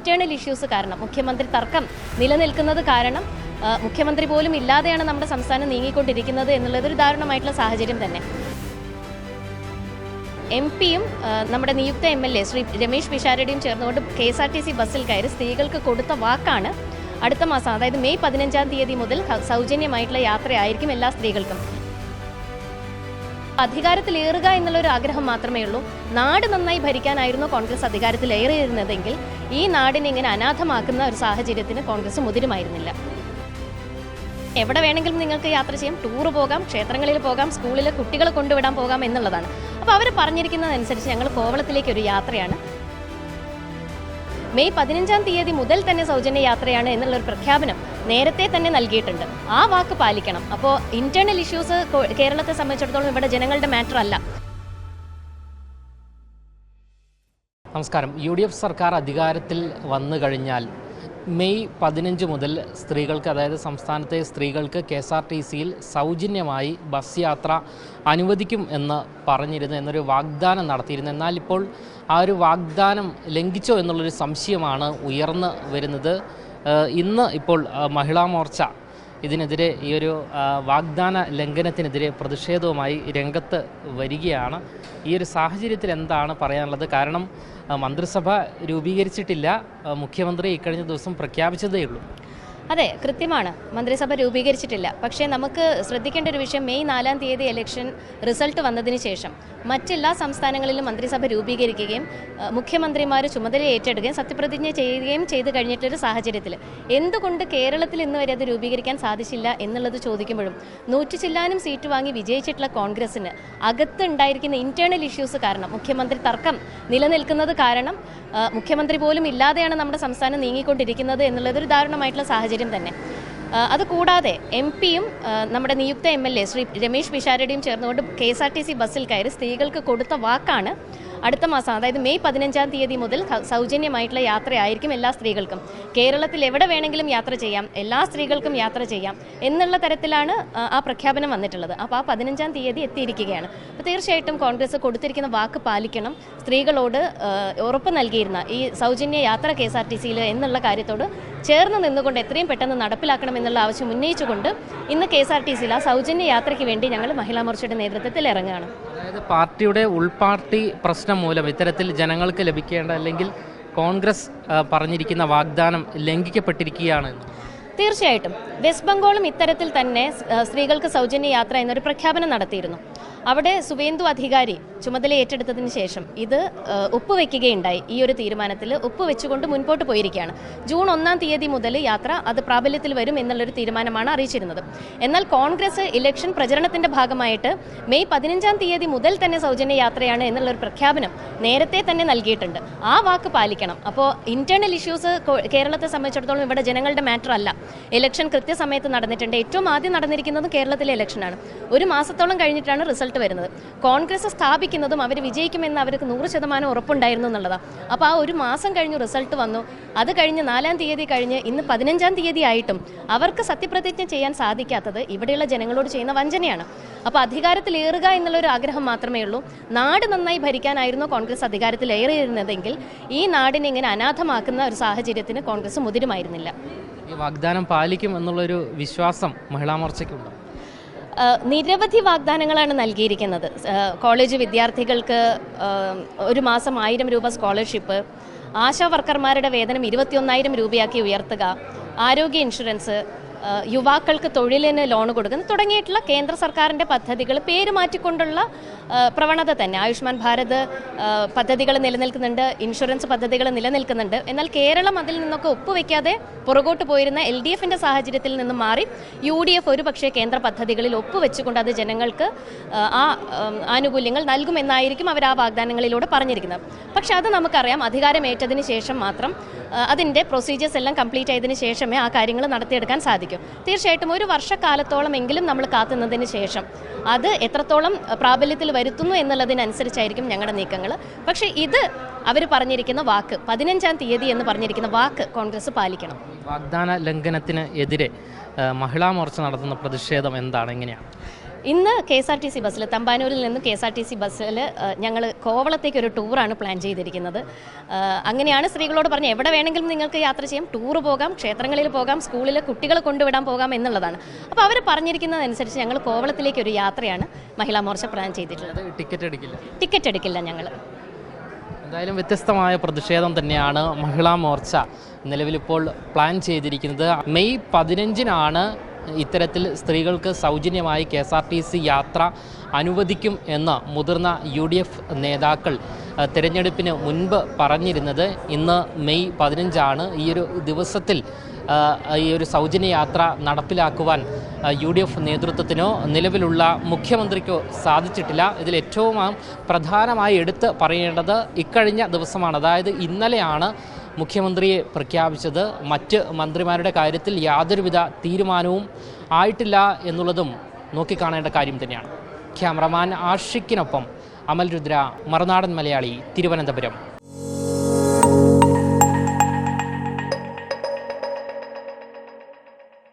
Internal issues കാരണം, മുഖ്യമന്ത്രി തർക്കം നിലനിൽക്കുന്നത് കാരണം മുഖ്യമന്ത്രി പോലും ഇല്ലാതെയാണ് നമ്മുടെ സംസ്ഥാനം നീങ്ങിക്കൊണ്ടിരിക്കുന്നത് എന്നുള്ളത് ഒരു ദാരുണമായിട്ടുള്ള സാഹചര്യം തന്നെ. MP-യും നമ്മുടെ നിയുക്ത MLA ശ്രീ രമേശ് പിഷാരടിയും ചേർന്നുകൊണ്ട് KSRTC ബസ്സിൽ കയറി സ്ത്രീകൾക്ക് കൊടുത്ത വാക്കാണ് അടുത്ത മാസം, അതായത് മെയ് 15-ാം തീയതി മുതൽ സൗജന്യമായിട്ടുള്ള യാത്രയായിരിക്കും എല്ലാ സ്ത്രീകൾക്കും. അധികാരത്തിലേറുക എന്നുള്ളൊരു ആഗ്രഹം മാത്രമേ ഉള്ളൂ. നാട് നന്നായി ഭരിക്കാനായിരുന്നു കോൺഗ്രസ് അധികാരത്തിലേറിയിരുന്നതെങ്കിൽ ഈ നാടിനെ ഇങ്ങനെ അനാഥമാക്കുന്ന ഒരു സാഹചര്യത്തിന് കോൺഗ്രസ് മുതിരുമായിരുന്നില്ല. എവിടെ വേണമെങ്കിലും നിങ്ങൾക്ക് യാത്ര ചെയ്യാം, ടൂർ പോകാം, ക്ഷേത്രങ്ങളിൽ പോകാം, സ്കൂളിൽ കുട്ടികളെ കൊണ്ടുവിടാൻ പോകാം എന്നുള്ളതാണ്. അപ്പോൾ അവർ പറഞ്ഞിരിക്കുന്നതനുസരിച്ച് ഞങ്ങൾ കോവളത്തിലേക്ക് ഒരു യാത്രയാണ്. മെയ് 15-ാം തീയതി മുതൽ തന്നെ സൗജന്യ യാത്രയാണ് എന്നുള്ളൊരു പ്രഖ്യാപനം നേരത്തെ തന്നെ നൽകിയിട്ടുണ്ട്. ആ വാക്ക് പാലിക്കണം. അപ്പോൾ ഇന്റേണൽ ഇഷ്യൂസ് കേരളത്തെ സംബന്ധിച്ചിടത്തോളം ഇവിടെ ജനങ്ങളുടെ മാറ്റർ അല്ല. നമസ്കാരം. UDF സർക്കാർ അധികാരത്തിൽ വന്നു കഴിഞ്ഞാൽ മെയ് 15 മുതൽ സ്ത്രീകൾക്ക്, അതായത് സംസ്ഥാനത്തെ സ്ത്രീകൾക്ക് KSRTC-യിൽ സൗജന്യമായി ബസ് യാത്ര അനുവദിക്കും എന്ന് പറഞ്ഞിരുന്നു, എന്നൊരു വാഗ്ദാനം നടത്തിയിരുന്നു. എന്നാൽ ഇപ്പോൾ ആ ഒരു വാഗ്ദാനം ലംഘിച്ചോ എന്നുള്ളൊരു സംശയമാണ് ഉയർന്നു വരുന്നത്. ഇന്ന് ഇപ്പോൾ മഹിളാ മോർച്ച ഇതിനെതിരെ, ഈ ഒരു വാഗ്ദാന ലംഘനത്തിനെതിരെ പ്രതിഷേധവുമായി രംഗത്ത് വരികയാണ്. ഈ ഒരു സാഹചര്യത്തിൽ എന്താണ് പറയാനുള്ളത്? കാരണം മന്ത്രിസഭ രൂപീകരിച്ചിട്ടില്ല, മുഖ്യമന്ത്രി ഇക്കഴിഞ്ഞ ദിവസം പ്രഖ്യാപിച്ചതേ ഉള്ളൂ. അതെ, കൃത്യമാണ്, മന്ത്രിസഭ രൂപീകരിച്ചിട്ടില്ല. പക്ഷേ നമുക്ക് ശ്രദ്ധിക്കേണ്ട ഒരു വിഷയം, മെയ് 4-ാം തീയതി ഇലക്ഷൻ റിസൾട്ട് വന്നതിന് ശേഷം മറ്റെല്ലാ സംസ്ഥാനങ്ങളിലും മന്ത്രിസഭ രൂപീകരിക്കുകയും മുഖ്യമന്ത്രിമാർ ചുമതല ഏറ്റെടുക്കുകയും സത്യപ്രതിജ്ഞ ചെയ്യുകയും ചെയ്തു കഴിഞ്ഞിട്ടൊരു സാഹചര്യത്തിൽ എന്തുകൊണ്ട് കേരളത്തിൽ ഇന്ന് വരെ അത് രൂപീകരിക്കാൻ സാധിച്ചില്ല എന്നുള്ളത് ചോദിക്കുമ്പോഴും 100 ചില്ലാനും സീറ്റ് വാങ്ങി വിജയിച്ചിട്ടുള്ള കോൺഗ്രസിന് അകത്തുണ്ടായിരിക്കുന്ന ഇന്റേണൽ ഇഷ്യൂസ് കാരണം, മുഖ്യമന്ത്രി തർക്കം നിലനിൽക്കുന്നത് കാരണം മുഖ്യമന്ത്രി പോലും ഇല്ലാതെയാണ് നമ്മുടെ സംസ്ഥാനം നീങ്ങിക്കൊണ്ടിരിക്കുന്നത് എന്നുള്ളത് ഒരു ദാരുണമായിട്ടുള്ള സാഹചര്യം തന്നെ. അതുകൂടാതെ MP-യും നമ്മുടെ നിയുക്ത MLA ശ്രീ രമേശ് പിഷാരടിയും ചേർന്നുകൊണ്ട് KSRTC ബസ്സിൽ കയറി സ്ത്രീകൾക്ക് കൊടുത്ത വാക്കാണ് അടുത്ത മാസം, അതായത് മെയ് 15-ാം തീയതി മുതൽ സൗജന്യമായിട്ടുള്ള യാത്രയായിരിക്കും എല്ലാ സ്ത്രീകൾക്കും. കേരളത്തിൽ എവിടെ വേണമെങ്കിലും യാത്ര ചെയ്യാം, എല്ലാ സ്ത്രീകൾക്കും യാത്ര ചെയ്യാം എന്നുള്ള തരത്തിലാണ് ആ പ്രഖ്യാപനം വന്നിട്ടുള്ളത്. അപ്പോൾ ആ 15-ാം തീയതി എത്തിയിരിക്കുകയാണ്. അപ്പോൾ തീർച്ചയായിട്ടും കോൺഗ്രസ് കൊടുത്തിരിക്കുന്ന വാക്ക് പാലിക്കണം. സ്ത്രീകളോട് ഉറപ്പ് നൽകിയിരുന്ന ഈ സൗജന്യ യാത്ര KSRTC-യിൽ എന്നുള്ള കാര്യത്തോട് ചേർന്ന് നിന്നുകൊണ്ട് എത്രയും പെട്ടെന്ന് നടപ്പിലാക്കണമെന്നുള്ള ആവശ്യം ഉന്നയിച്ചുകൊണ്ട് ഇന്ന് KSRTC-യിൽ ആ സൗജന്യ യാത്രയ്ക്ക് വേണ്ടി ഞങ്ങൾ മഹിളാ മോർച്ചയുടെ നേതൃത്വത്തിൽ ഇറങ്ങുകയാണ്. അതായത് പാർട്ടിയുടെ ഉൾപാർട്ടി പ്രശ്നം മൂലം ഇത്തരത്തിൽ ജനങ്ങൾക്ക് ലഭിക്കേണ്ട, അല്ലെങ്കിൽ കോൺഗ്രസ് പറഞ്ഞിരിക്കുന്ന വാഗ്ദാനം ലംഘിക്കപ്പെട്ടിരിക്കുകയാണ്. തീർച്ചയായിട്ടും വെസ്റ്റ് ബംഗാളും ഇത്തരത്തിൽ തന്നെ സ്ത്രീകൾക്ക് സൗജന്യ യാത്ര എന്നൊരു പ്രഖ്യാപനം നടത്തിയിരുന്നു. അവിടെ സുവേന്ദു അധികാരി ചുമതല ഏറ്റെടുത്തതിന് ശേഷം ഇത് ഒപ്പുവെക്കുകയുണ്ടായി. ഈ ഒരു തീരുമാനത്തിൽ ഒപ്പുവെച്ചുകൊണ്ട് മുൻപോട്ട് പോയിരിക്കുകയാണ്. ജൂൺ 1-ാം തീയതി മുതൽ യാത്ര അത് പ്രാബല്യത്തിൽ വരും എന്നുള്ളൊരു തീരുമാനമാണ് അറിയിച്ചിരുന്നത്. എന്നാൽ കോൺഗ്രസ് ഇലക്ഷൻ പ്രചരണത്തിന്റെ ഭാഗമായിട്ട് മെയ് 15-ാം തീയതി മുതൽ തന്നെ സൗജന്യ യാത്രയാണ് എന്നുള്ളൊരു പ്രഖ്യാപനം നേരത്തെ തന്നെ നൽകിയിട്ടുണ്ട്. ആ വാക്ക് പാലിക്കണം. അപ്പോൾ ഇന്റേണൽ ഇഷ്യൂസ് കേരളത്തെ സംബന്ധിച്ചിടത്തോളം ഇവിടെ ജനങ്ങളുടെ മാറ്റർ അല്ല. ഇലക്ഷൻ കൃത്യസമയത്ത് നടന്നിട്ടുണ്ട്. ഏറ്റവും ആദ്യം നടന്നിരിക്കുന്നതും കേരളത്തിലെ ഇലക്ഷനാണ്. ഒരു മാസത്തോളം കഴിഞ്ഞിട്ടാണ് റിസൾട്ട് വരുന്നത്. കോൺഗ്രസ് സ്ഥാപിക്കുന്നതും അവർ വിജയിക്കുമെന്ന് അവർക്ക് 100% ഉറപ്പുണ്ടായിരുന്നു എന്നുള്ളതാണ്. അപ്പോൾ ആ ഒരു മാസം കഴിഞ്ഞു റിസൾട്ട് വന്നു. അത് കഴിഞ്ഞ് 4-ാം തീയതി കഴിഞ്ഞ് ഇന്ന് 15-ാം തീയതി ആയിട്ടും അവർക്ക് സത്യപ്രതിജ്ഞ ചെയ്യാൻ സാധിക്കാത്തത് ഇവിടെയുള്ള ജനങ്ങളോട് ചെയ്യുന്ന വഞ്ചനയാണ്. അപ്പോൾ അധികാരത്തിലേറുക എന്നുള്ളൊരു ആഗ്രഹം മാത്രമേ ഉള്ളൂ. നാട് നന്നായി ഭരിക്കാനായിരുന്നു കോൺഗ്രസ് അധികാരത്തിലേറിയിരുന്നതെങ്കിൽ ഈ നാടിനെ ഇങ്ങനെ അനാഥമാക്കുന്ന ഒരു സാഹചര്യത്തിന് കോൺഗ്രസ് മുതിരുമായിരുന്നില്ല. ഈ വാഗ്ദാനം പാലിക്കും എന്നുള്ളൊരു വിശ്വാസം മഹിളാ മോർച്ചയ്ക്കുണ്ട്. നിരവധി വാഗ്ദാനങ്ങളാണ് നൽകിയിരിക്കുന്നത്. കോളേജ് വിദ്യാർത്ഥികൾക്ക് ഒരു മാസം 1000 രൂപ സ്കോളർഷിപ്പ്, ആശാ വർക്കർമാരുടെ വേതനം 21,000 രൂപയാക്കി ഉയർത്തുക, ആരോഗ്യ ഇൻഷുറൻസ്, യുവാക്കൾക്ക് തൊഴിലിന് ലോൺ കൊടുക്കുന്നു തുടങ്ങിയിട്ടുള്ള കേന്ദ്ര സർക്കാരിൻ്റെ പദ്ധതികൾ പേര് മാറ്റിക്കൊണ്ടുള്ള പ്രവണത തന്നെ. ആയുഷ്മാൻ ഭാരത് പദ്ധതികൾ നിലനിൽക്കുന്നുണ്ട്, ഇൻഷുറൻസ് പദ്ധതികൾ നിലനിൽക്കുന്നുണ്ട്. എന്നാൽ കേരളം അതിൽ നിന്നൊക്കെ ഒപ്പുവെക്കാതെ പുറകോട്ട് പോയിരുന്ന LDF-ൻ്റെ സാഹചര്യത്തിൽ നിന്നും മാറി UDF ഒരുപക്ഷെ കേന്ദ്ര പദ്ധതികളിൽ ഒപ്പുവെച്ചുകൊണ്ട് അത് ജനങ്ങൾക്ക് ആ ആനുകൂല്യങ്ങൾ നൽകുമെന്നായിരിക്കും അവർ ആ വാഗ്ദാനങ്ങളിലൂടെ പറഞ്ഞിരിക്കുന്നത്. പക്ഷെ അത് നമുക്കറിയാം, അധികാരമേറ്റതിന് ശേഷം മാത്രം അതിൻ്റെ പ്രൊസീജിയേഴ്സ് എല്ലാം കംപ്ലീറ്റ് ആയതിനു ശേഷമേ ആ കാര്യങ്ങൾ നടത്തിയെടുക്കാൻ സാധിക്കും. തീർച്ചയായിട്ടും ഒരു വർഷക്കാലത്തോളമെങ്കിലും നമ്മൾ കാത്തുന്നതിന് ശേഷം അത് എത്രത്തോളം പ്രാബല്യത്തിൽ വരുത്തുന്നു എന്നുള്ളതിനനുസരിച്ചായിരിക്കും ഞങ്ങളുടെ നീക്കങ്ങൾ. പക്ഷേ ഇത് അവർ പറഞ്ഞിരിക്കുന്ന വാക്ക്, 15-ാം തീയതി എന്ന് പറഞ്ഞിരിക്കുന്ന വാക്ക് കോൺഗ്രസ് പാലിക്കണം. വാഗ്ദാന ലംഘനത്തിന് എതിരെ മഹിളാ മോർച്ച നടത്തുന്ന പ്രതിഷേധം എന്താണ്, എങ്ങനെയാണ്? ഇന്ന് KSRTC ബസ്സിൽ തമ്പാനൂരിൽ നിന്ന് KSRTC ബസ്സിൽ ഞങ്ങൾ കോവളത്തേക്ക് ഒരു ടൂറാണ് പ്ലാൻ ചെയ്തിരിക്കുന്നത്. അങ്ങനെയാണ് സ്ത്രീകളോട് പറഞ്ഞ് എവിടെ വേണമെങ്കിലും നിങ്ങൾക്ക് യാത്ര ചെയ്യാം, ടൂർ പോകാം, ക്ഷേത്രങ്ങളിൽ പോകാം, സ്കൂളിൽ കുട്ടികളെ കൊണ്ടുവിടാൻ പോകാം എന്നുള്ളതാണ്. അപ്പോൾ അവർ പറഞ്ഞിരിക്കുന്നതനുസരിച്ച് ഞങ്ങൾ കോവളത്തിലേക്ക് ഒരു യാത്രയാണ് മഹിളാ മോർച്ച പ്ലാൻ ചെയ്തിട്ടുള്ളത്. ടിക്കറ്റ് എടുക്കില്ല ഞങ്ങൾ. എന്തായാലും വ്യത്യസ്തമായ പ്രതിഷേധം തന്നെയാണ് മഹിളാ മോർച്ച നിലവിലിപ്പോൾ പ്ലാൻ ചെയ്തിരിക്കുന്നത്. മെയ് 15-നാണ് ഇത്തരത്തിൽ സ്ത്രീകൾക്ക് സൗജന്യമായി KSRTC യാത്ര അനുവദിക്കും എന്ന് മുതിർന്ന UDF നേതാക്കൾ തിരഞ്ഞെടുപ്പിന് മുൻപ് പറഞ്ഞിരുന്നത്. ഇന്ന് മെയ് 15 ഈ ഒരു ദിവസത്തിൽ ഈ ഒരു സൗജന്യ യാത്ര നടപ്പിലാക്കുവാൻ UDF നേതൃത്വത്തിനോ നിലവിലുള്ള മുഖ്യമന്ത്രിക്കോ സാധിച്ചിട്ടില്ല. ഇതിൽ ഏറ്റവും പ്രധാനമായി എടുത്ത് പറയേണ്ടത് ഇക്കഴിഞ്ഞ ദിവസമാണ്, അതായത് ഇന്നലെയാണ് മുഖ്യമന്ത്രിയെ പ്രഖ്യാപിച്ചത്. മറ്റ് മന്ത്രിമാരുടെ കാര്യത്തിൽ യാതൊരുവിധ തീരുമാനവും ആയിട്ടില്ല എന്നുള്ളതും നോക്കിക്കാണേണ്ട കാര്യം തന്നെയാണ്. ക്യാമറമാൻ ആഷിക്കിനൊപ്പം അമൽ രുദ്ര, മറുനാടൻ മലയാളി, തിരുവനന്തപുരം.